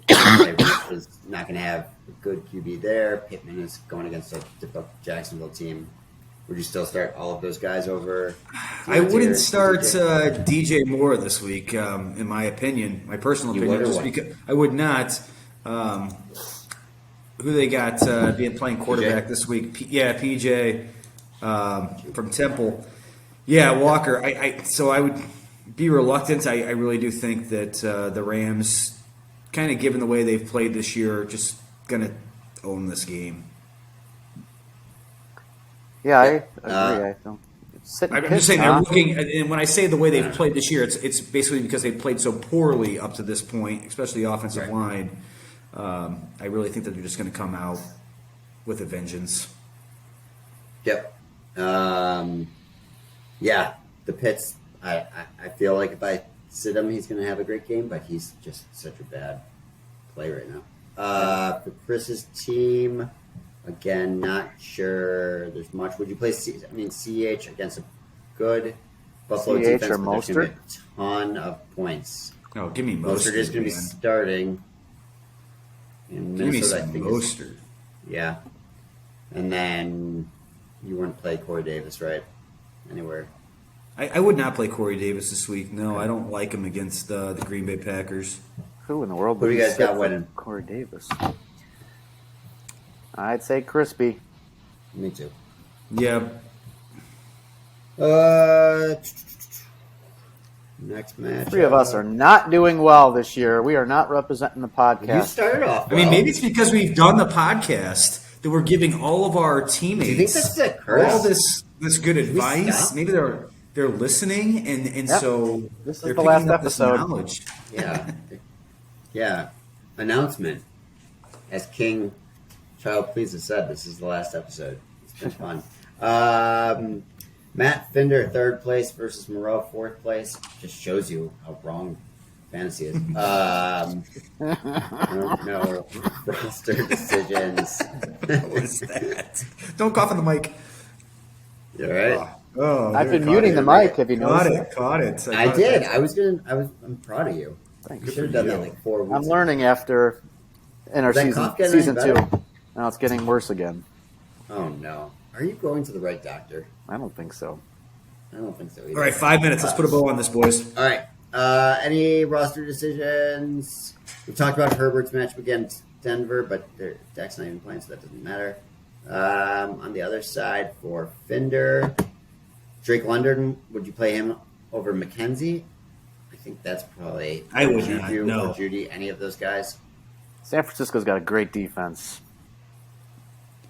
think is not going to have a good QB there. Pittman is going against a difficult Jacksonville team. Would you still start all of those guys over? I wouldn't start DJ? DJ Moore this week, in my opinion, my personal You opinion. would or Just what? because I would not. Who they got being playing quarterback this week? PJ from Temple. Yeah, Walker. So I would be reluctant. I really do think that the Rams, kind of given the way they've played this year, are just going to own this game. Yeah, I agree. I don't. I'm just saying they're looking, and when I say the way they've played this year, it's basically because they've played so poorly up to this point, especially the offensive line. I really think that they're just going to come out with a vengeance. Yep. Yeah, the Pitts, I feel like if I sit him, he's going to have a great game, but he's just such a bad play right now. For Chris's team, again, not sure there's much. Would you play CH against a good Buffalo CH defense? or But there's gonna Mostert? be a ton of points. Oh, give me Mostert is going to be man. starting. In Give me Minnesota, some I think Mostert. yeah. And then you wouldn't play Corey Davis, right? Anywhere. I would not play Corey Davis this week. No, I don't like him against the Green Bay Packers. Who in the world Who do would you guys stick got for winning? Corey Davis. I'd say Crispy. Me too. Yeah, Next match. Three of us are not doing well this year. We are not representing the You podcast. started off. I mean, well. maybe it's because we've done the podcast that we're giving all of our teammates Do you think that's a curse? all this good advice. stop? Maybe they're listening, and Yep. so This is they're the picking last up this episode. knowledge. Yeah. Yeah. Announcement. As King Child Please has said, this is the last episode. It's been fun. Matt Finder, third place versus Moreau, fourth place. Just shows you how wrong fantasy is. I don't know. Roster decisions. What was that? Don't cough on the mic. You all right? Oh, I've been caught muting it. the mic. Have you Caught noticed? it. Caught it. I did. I'm proud of you. Thanks. You should have done that like 4 weeks I'm ago. learning after in our Is that season cough getting season any 2. better? Now it's getting worse again. Oh, no. Are you going to the right doctor? I don't think so. I don't think so either. All right, 5 minutes. Let's put a bow on this, boys. All right. Any roster decisions? We talked about Herbert's matchup against Denver, but Dak's not even playing, so that doesn't matter. On the other side for Fender, Drake London, would you play him over McKenzie? I think that's probably. I would you not, do, no. Or Judy, any of those guys? San Francisco's got a great defense.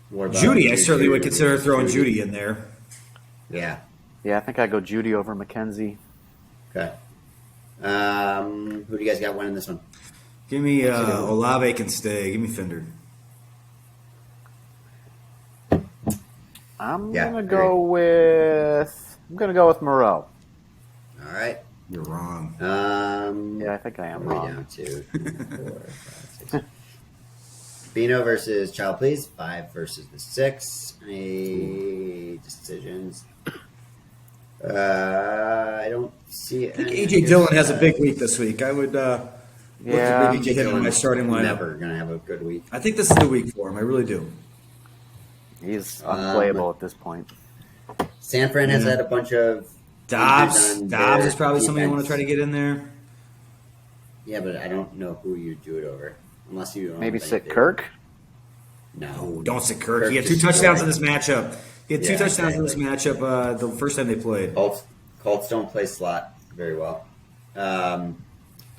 What about Judy, I certainly would consider throwing Judy in there. Yeah. Yeah, I think I'd go Judy over McKenzie. Okay. Who do you guys got winning this one? Give me Olave can stay. Give me Fender. I'm Yeah, gonna go with Moreau. All right. You're wrong. Yeah, I think I am Way wrong. down 2, 3, 4, 5, 6. Bino versus Child Please, 5 versus the 6. Any decisions? I don't see it. I think A.J. Dillon has a big week this week. I would look Yeah. to maybe get him in my starting lineup. Never going to have a good week. I think this is the week for him. I really do. He's unplayable at this point. San Fran has had a bunch of Dobbs injuries on their is probably somebody you want to defense. try to get in there. Yeah, but I don't know who you do it over. Unless you Maybe think sit they- Kirk. No. Oh, don't sit Kirk. Kirk He had 2 destroyed. touchdowns in this matchup. He had 2 Yeah, touchdowns in this exactly. matchup the first time they played. Colts don't play slot very well.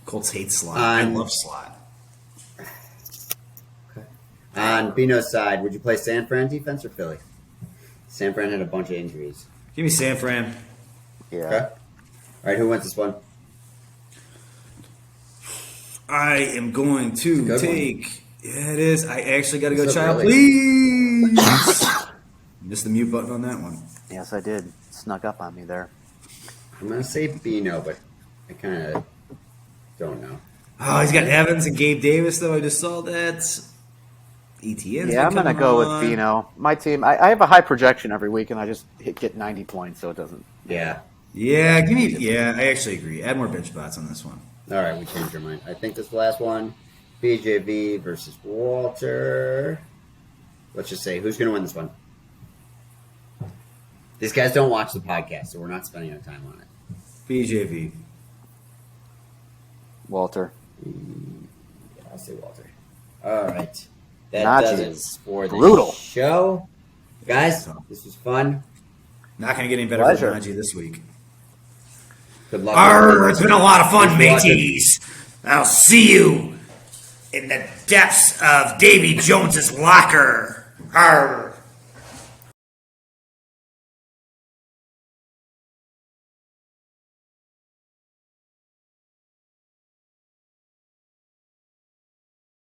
Colts hate slot. Um, I love slot. On Bino's side, would you play San Fran defense or Philly? San Fran had a bunch of injuries. Give me San Fran. Yeah. Okay. All right, who wins this one? I am going to Good take. Yeah, it is. I actually got to go So child, really- please. Missed the mute button on that one. Yes, I did. Snuck up on me there. I'm going to say Bino, but I kind of don't know. Oh, he's got Evans and Gabe Davis, though. I just saw that. ETN's Yeah, I'm been gonna coming go on. with Bino. My team. I have a high projection every week, and I just get 90 points, so it doesn't. Yeah. Yeah, give me. Yeah, I actually agree. Add more bench spots on this one. All right, we changed our mind. I think this is the last one. BJV versus Walter. Let's just say, who's going to win this one? These guys don't watch the podcast, so we're not spending our time on it. BJV. Walter. Yeah, I'll say Walter. All right. That Najee does it is for the brutal. show. Guys, this was fun. Not going to get any better Pleasure. for Najee this week. Good luck. Arr, it's been a lot of fun, Thanks for watching. mateys. I'll see you in the depths of Davy Jones's locker. Arr.